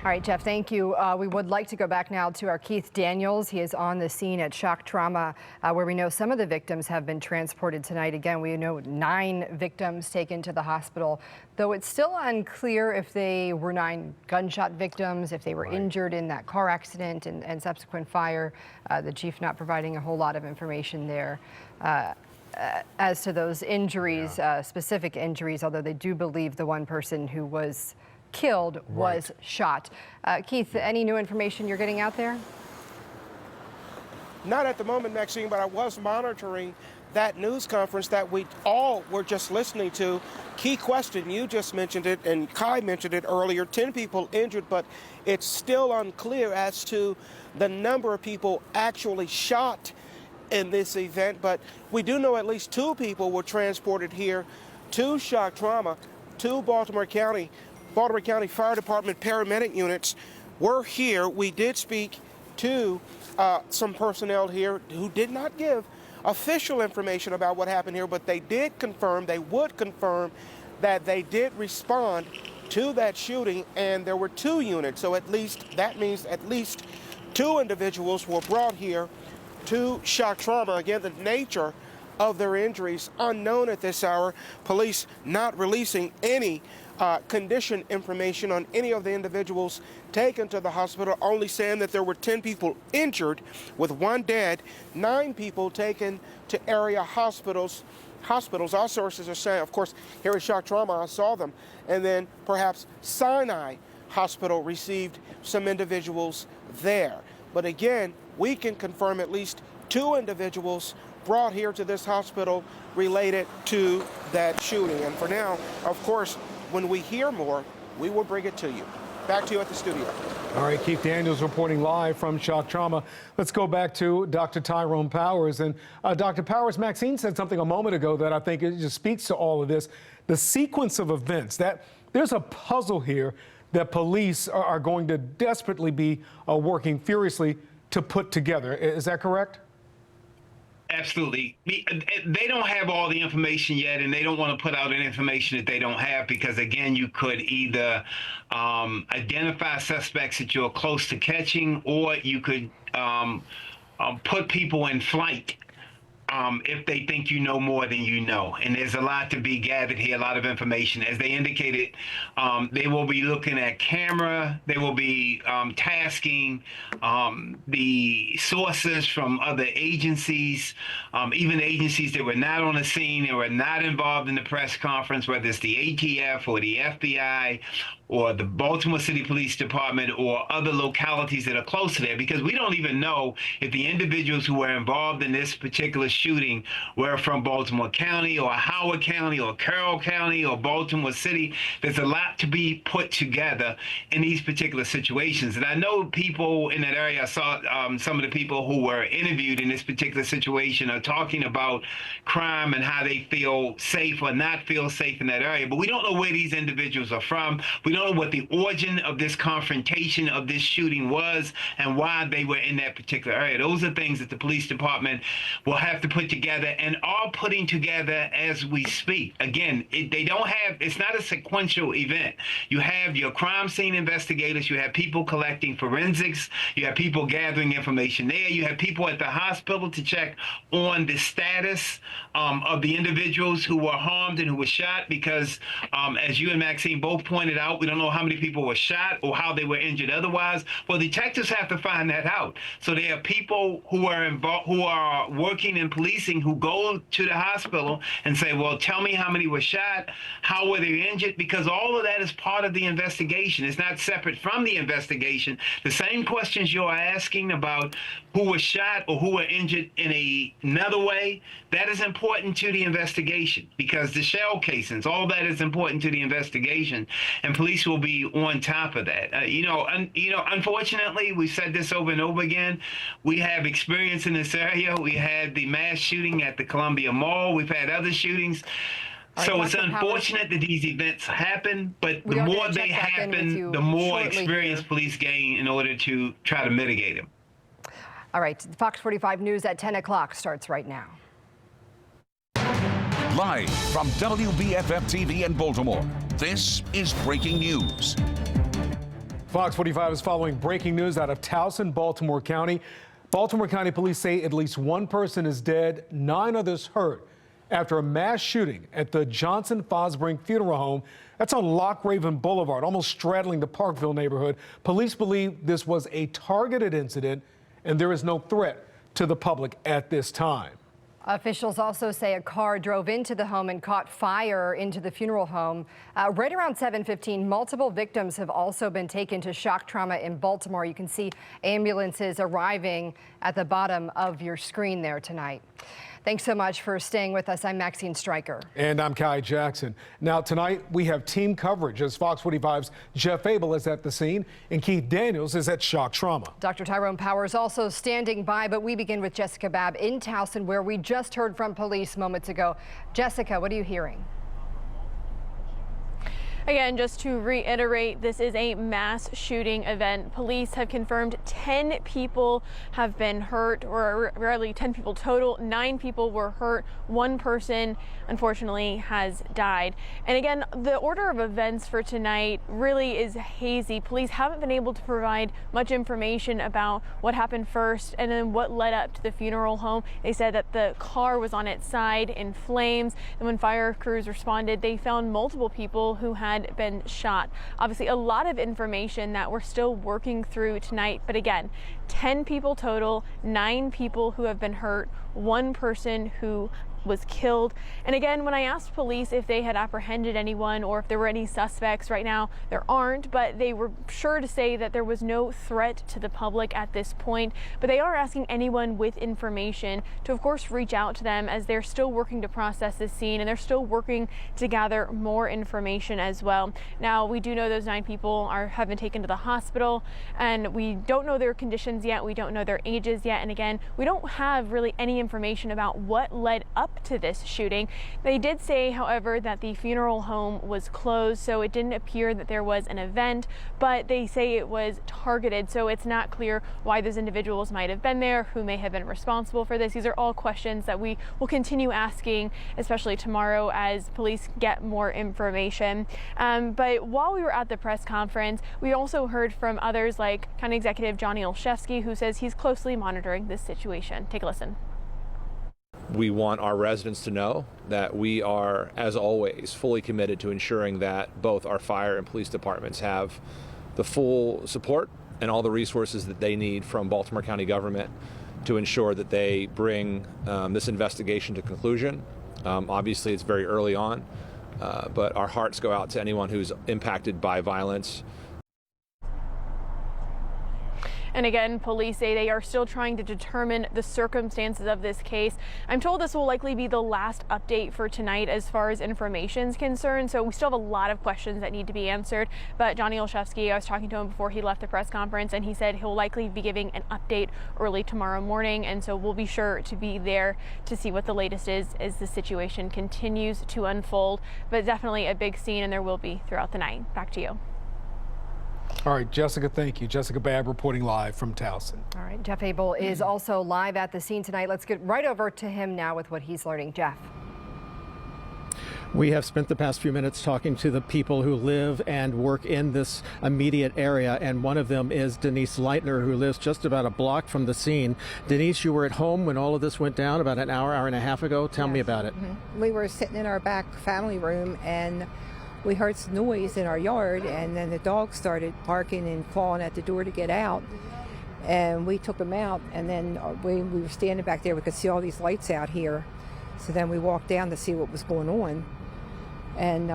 All right, Jeff, thank you. We would like to go back now to our Keith Daniels. He is on the scene at Shock Trauma, where we know some of the victims have been transported tonight. Again, we know 9 victims taken to the hospital, though it's still unclear if they were 9 gunshot victims, if they were injured in that car accident and subsequent fire. The chief not providing a whole lot of information there. As to those injuries, specific injuries, although they do believe the one person who was killed was shot. Keith, any new information you're getting out there? Not at the moment, Maxine, but I was monitoring that news conference that we all were just listening to. Key question, you just mentioned it, and Kai mentioned it earlier, 10 people injured, but it's still unclear as to the number of people actually shot in this event. But we do know at least 2 people were transported here to Shock Trauma, to Baltimore County Fire Department paramedic units were here. We did speak to some personnel here who did not give official information about what happened here, but they did confirm, they would confirm that they did respond to that shooting, and there were 2 units. So at least that means at least 2 individuals were brought here to Shock Trauma. Again, the nature of their injuries unknown at this hour. Police not releasing any condition information on any of the individuals taken to the hospital, only saying that there were 10 people injured with 1 dead, 9 people taken to area hospitals. Our sources are saying, of course, here at Shock Trauma, I saw them, and then perhaps Sinai Hospital received some individuals there. But again, we can confirm at least 2 individuals brought here to this hospital related to that shooting. And for now, of course, when we hear more, we will bring it to you. Back to you at the studio. All right, Keith Daniels reporting live from Shock Trauma. Let's go back to Dr. Tyrone Powers. And Dr. Powers, Maxine said something a moment ago that I think it just speaks to all of this. The sequence of events, that there's a puzzle here that police are going to desperately be working furiously to put together. Is that correct? Absolutely. They don't have all the information yet, and they don't want to put out any information that they don't have because, again, you could either identify suspects that you're close to catching, or you could put people in flight if they think you know more than you know. And there's a lot to be gathered here, a lot of information. As they indicated, they will be looking at camera, they will be tasking the sources from other agencies, even agencies that were not on the scene, that were not involved in the press conference, whether it's the ATF or the FBI or the Baltimore City Police Department or other localities that are close to there, because we don't even know if the individuals who were involved in this particular shooting were from Baltimore County or Howard County or Carroll County or Baltimore City. There's a lot to be put together in these particular situations. And I know people in that area, I saw some of the people who were interviewed in this particular situation are talking about crime and how they feel safe or not feel safe in that area. But we don't know where these individuals are from. We don't know what the origin of this confrontation of this shooting was and why they were in that particular area. Those are things that the police department will have to put together and are putting together as we speak. Again, it's not a sequential event. You have your crime scene investigators, you have people collecting forensics, you have people gathering information there, you have people at the hospital to check on the status of the individuals who were harmed and who were shot, because as you and Maxine both pointed out, we don't know how many people were shot or how they were injured otherwise. Well, detectives have to find that out. So there are people who are involved, who are working in policing, who go to the hospital and say, well, tell me how many were shot, how were they injured, because all of that is part of the investigation. It's not separate from the investigation. The same questions you're asking about who was shot or who were injured in another way, that is important to the investigation, because the shell casings, all that is important to the investigation, and police will be on top of that. Unfortunately, we've said this over and over again. We have experience in this area. We had the mass shooting at the Columbia Mall. We've had other shootings. So it's unfortunate that these events happen, but the more they happen, the more experience police gain in order to try to mitigate them. All right, Fox 45 News at 10 o'clock starts right now. Live from WBFF TV in Baltimore, this is breaking news. Fox 45 is following breaking news out of Towson, Baltimore County. Baltimore County police say at least one person is dead, 9 others hurt after a mass shooting at the Johnson Fosbrink Funeral Home. That's on Lock Raven Boulevard, almost straddling the Parkville neighborhood. Police believe this was a targeted incident and there is no threat to the public at this time. Officials also say a car drove into the home and caught fire into the funeral home. Right around 7:15, multiple victims have also been taken to shock trauma in Baltimore. You can see ambulances arriving at the bottom of your screen there tonight. Thanks so much for staying with us. I'm Maxine Stryker. And I'm Kai Jackson. Now tonight we have team coverage as Fox 45's Jeff Abel is at the scene and Keith Daniels is at shock trauma. Dr. Tyrone Powers also standing by, but we begin with Jessica Babb in Towson, where we just heard from police moments ago. Jessica, what are you hearing? Again, just to reiterate, this is a mass shooting event. Police have confirmed 10 people have been hurt, or really 10 people total. 9 people were hurt. 1 person, unfortunately, has died. And again, the order of events for tonight really is hazy. Police haven't been able to provide much information about what happened first and then what led up to the funeral home. They said that the car was on its side in flames, and when fire crews responded, they found multiple people who had been shot. Obviously, a lot of information that we're still working through tonight, but again, 10 people total, 9 people who have been hurt, 1 person who was killed. And again, when I asked police if they had apprehended anyone or if there were any suspects, right now there aren't, but they were sure to say that there was no threat to the public at this point. But they are asking anyone with information to, of course, reach out to them, as they're still working to process this scene and they're still working to gather more information as well. Now, we do know those 9 people have been taken to the hospital, and we don't know their conditions yet. We don't know their ages yet. And again, we don't have really any information about what led up to this shooting. They did say, however, that the funeral home was closed, so it didn't appear that there was an event, but they say it was targeted, so it's not clear why those individuals might have been there, who may have been responsible for this. These are all questions that we will continue asking, especially tomorrow as police get more information. But while we were at the press conference, we also heard from others like County Executive Johnny Olszewski, who says he's closely monitoring this situation. Take a listen. We want our residents to know that we are, as always, fully committed to ensuring that both our fire and police departments have the full support and all the resources that they need from Baltimore County government to ensure that they bring this investigation to conclusion. Obviously, it's very early on, but our hearts go out to anyone who's impacted by violence. And again, police say they are still trying to determine the circumstances of this case. I'm told this will likely be the last update for tonight as far as information is concerned. So we still have a lot of questions that need to be answered. But Johnny Olszewski, I was talking to him before he left the press conference, and he said he'll likely be giving an update early tomorrow morning. And so we'll be sure to be there to see what the latest is as the situation continues to unfold. But definitely a big scene, and there will be throughout the night. Back to you. All right, Jessica, thank you. Jessica Babb reporting live from Towson. All right, Jeff Abel is also live at the scene tonight. Let's get right over to him now with what he's learning. Jeff. We have spent the past few minutes talking to the people who live and work in this immediate area, and one of them is Denise Leitner, who lives just about a block from the scene. Denise, you were at home when all of this went down about an hour and a half ago. Tell me about it. We were sitting in our back family room, and we heard some noise in our yard, and then the dog started barking and clawing at the door to get out. And we took him out, and then we were standing back there. We could see all these lights out here. So then we walked down to see what was going on. And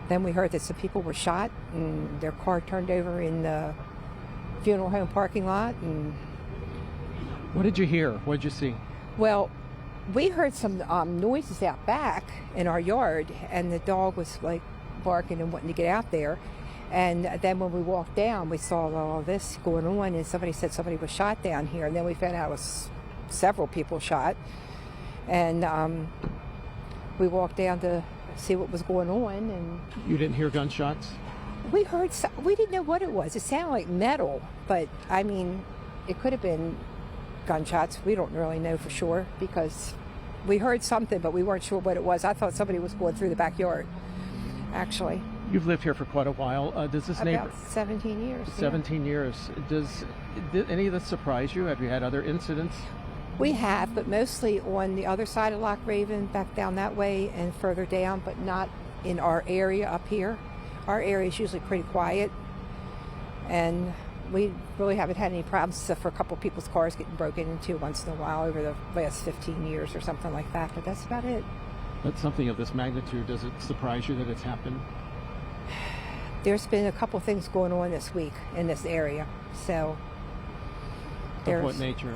then we heard that some people were shot, and their car turned over in the funeral home parking lot. And what did you hear? What did you see? Well, we heard some noises out back in our yard, and the dog was like barking and wanting to get out there. And then when we walked down, we saw all this going on, and somebody said somebody was shot down here. And then we found out it was several people shot. And we walked down to see what was going on. And you didn't hear gunshots? We heard, we didn't know what it was. It sounded like metal, but I mean, it could have been gunshots. We don't really know for sure, because we heard something, but we weren't sure what it was. I thought somebody was going through the backyard, actually. You've lived here for quite a while. Does this neighbor? About 17 years. 17 years. Did any of this surprise you? Have you had other incidents? We have, but mostly on the other side of Loch Raven, back down that way and further down, but not in our area up here. Our area is usually pretty quiet, and we really haven't had any problems except for a couple of people's cars getting broken into once in a while over the last 15 years or something like that, but that's about it. But something of this magnitude, does it surprise you that it's happened? There's been a couple things going on this week in this area, so Of what nature?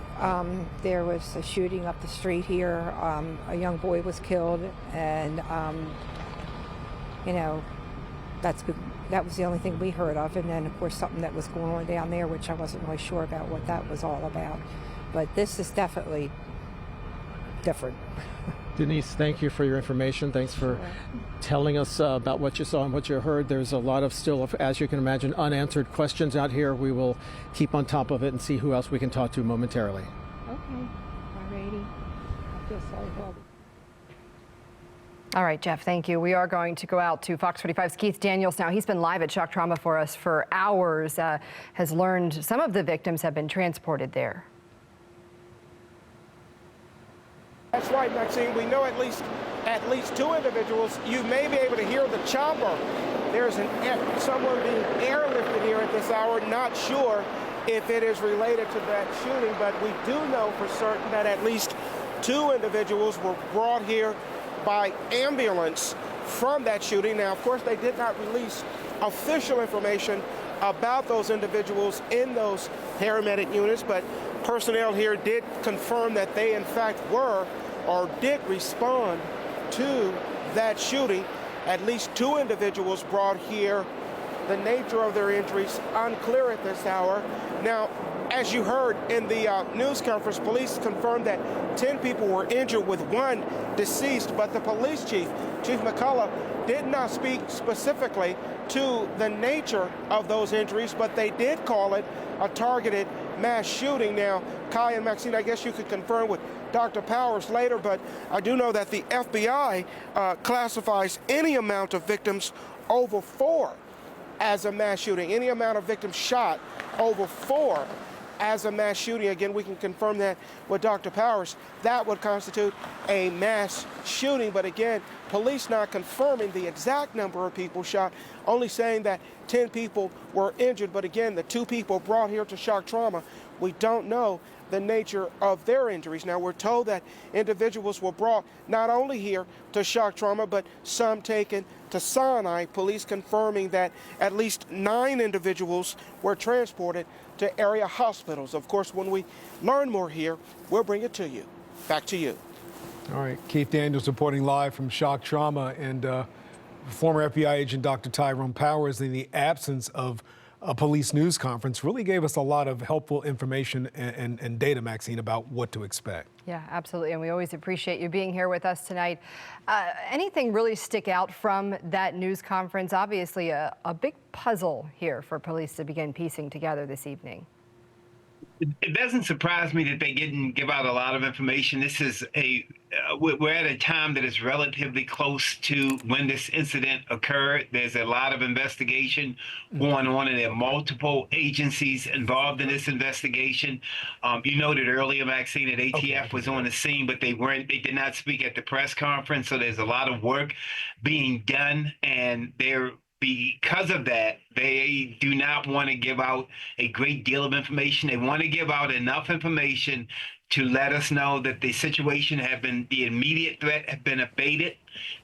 there was a shooting up the street here. A young boy was killed, and that was the only thing we heard of. And then, of course, something that was going on down there, which I wasn't really sure about what that was all about. But this is definitely different. Denise, thank you for your information. Thanks for telling us about what you saw and what you heard. There's a lot of still, as you can imagine, unanswered questions out here. We will keep on top of it and see who else we can talk to momentarily. Okay. Alrighty. I feel sorry for all. All right, Jeff, thank you. We are going to go out to Fox 45's Keith Daniels now. He's been live at Shock Trauma for us for hours, has learned some of the victims have been transported there. That's right, Maxine. We know at least two individuals. You may be able to hear the chopper. There's someone being airlifted here at this hour. Not sure if it is related to that shooting, but we do know for certain that at least two individuals were brought here by ambulance from that shooting. Now, of course, they did not release official information about those individuals in those paramedic units, but personnel here did confirm that they, in fact, were or did respond to that shooting. At least two individuals brought here. The nature of their injuries unclear at this hour. Now, as you heard in the news conference, police confirmed that 10 people were injured with one deceased, but the police chief, Chief McCullough, did not speak specifically to the nature of those injuries, but they did call it a targeted mass shooting. Now, Kai and Maxine, I guess you could confirm with Dr. Powers later, but I do know that the FBI classifies any amount of victims over 4 as a mass shooting. Any amount of victims shot over 4 as a mass shooting. Again, we can confirm that with Dr. Powers. That would constitute a mass shooting. But again, police not confirming the exact number of people shot, only saying that 10 people were injured. But again, the 2 people brought here to Shock Trauma, we don't know the nature of their injuries. Now, we're told that individuals were brought not only here to Shock Trauma, but some taken to Sinai, police confirming that at least 9 individuals were transported to area hospitals. Of course, when we learn more here, we'll bring it to you. Back to you. All right, Keith Daniels reporting live from Shock Trauma, and former FBI agent Dr. Tyrone Powers, in the absence of a police news conference, really gave us a lot of helpful information and data, Maxine, about what to expect. Yeah, absolutely. And we always appreciate you being here with us tonight. Anything really stick out from that news conference? Obviously, a big puzzle here for police to begin piecing together this evening. It doesn't surprise me that they didn't give out a lot of information. This is we're at a time that is relatively close to when this incident occurred. There's a lot of investigation going on, and there are multiple agencies involved in this investigation. You noted earlier, Maxine, that ATF was on the scene, but they did not speak at the press conference. So there's a lot of work being done, and because of that, they do not want to give out a great deal of information. They want to give out enough information to let us know that the situation the immediate threat have been abated,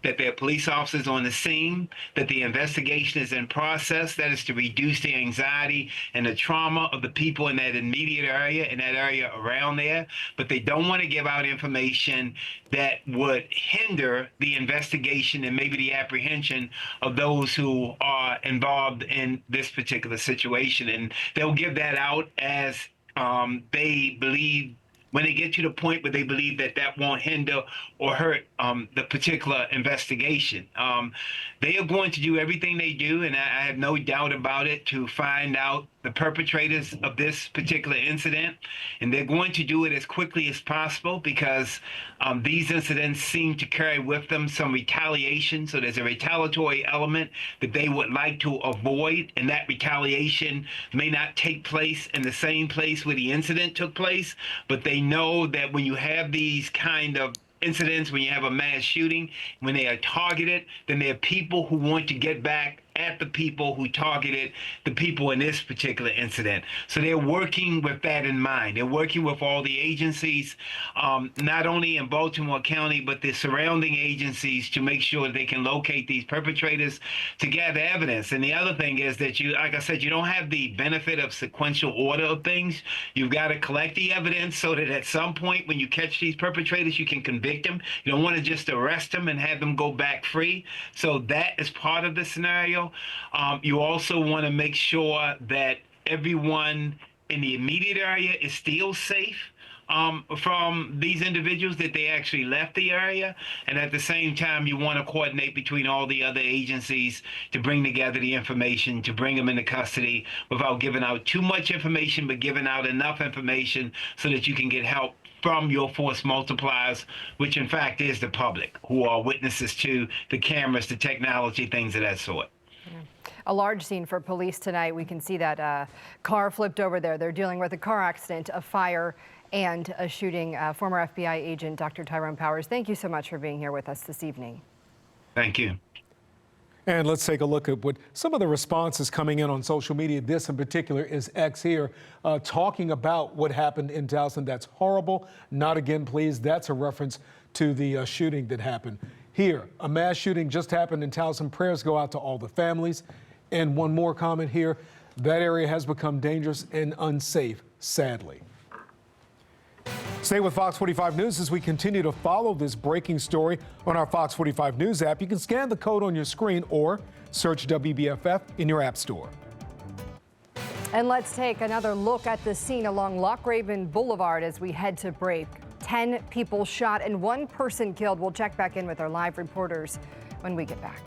that there are police officers on the scene, that the investigation is in process. That is to reduce the anxiety and the trauma of the people in that immediate area and that area around there. But they don't want to give out information that would hinder the investigation and maybe the apprehension of those who are involved in this particular situation. And they'll give that out as they believe when they get to the point where they believe that that won't hinder or hurt the particular investigation. They are going to do everything they do, and I have no doubt about it, to find out the perpetrators of this particular incident. And they're going to do it as quickly as possible because these incidents seem to carry with them some retaliation. So there's a retaliatory element that they would like to avoid, and that retaliation may not take place in the same place where the incident took place, but they know that when you have these kind of incidents, when you have a mass shooting, when they are targeted, then there are people who want to get back at the people who targeted the people in this particular incident. So they're working with that in mind. They're working with all the agencies, not only in Baltimore County, but the surrounding agencies, to make sure they can locate these perpetrators, to gather evidence. And the other thing is that you, like I said, you don't have the benefit of sequential order of things. You've got to collect the evidence so that at some point when you catch these perpetrators, you can convict them. You don't want to just arrest them and have them go back free. So that is part of the scenario. You also want to make sure that everyone in the immediate area is still safe from these individuals, that they actually left the area. And at the same time, you want to coordinate between all the other agencies to bring together the information, to bring them into custody without giving out too much information, but giving out enough information so that you can get help from your force multipliers, which in fact is the public, who are witnesses to the cameras, the technology, things of that sort. A large scene for police tonight. We can see that car flipped over there. They're dealing with a car accident, a fire, and a shooting. Former FBI agent Dr. Tyrone Powers, thank you so much for being here with us this evening. Thank you. And let's take a look at what some of the responses coming in on social media. This in particular is X here, talking about what happened in Towson. That's horrible. Not again, please. That's a reference to the shooting that happened here. A mass shooting just happened in Towson. Prayers go out to all the families. And one more comment here. That area has become dangerous and unsafe, sadly. Stay with Fox 45 News as we continue to follow this breaking story on our Fox 45 News app. You can scan the code on your screen or search WBFF in your app store. And let's take another look at the scene along Lochraven Boulevard as we head to break. 10 people shot and 1 person killed. We'll check back in with our live reporters when we get back.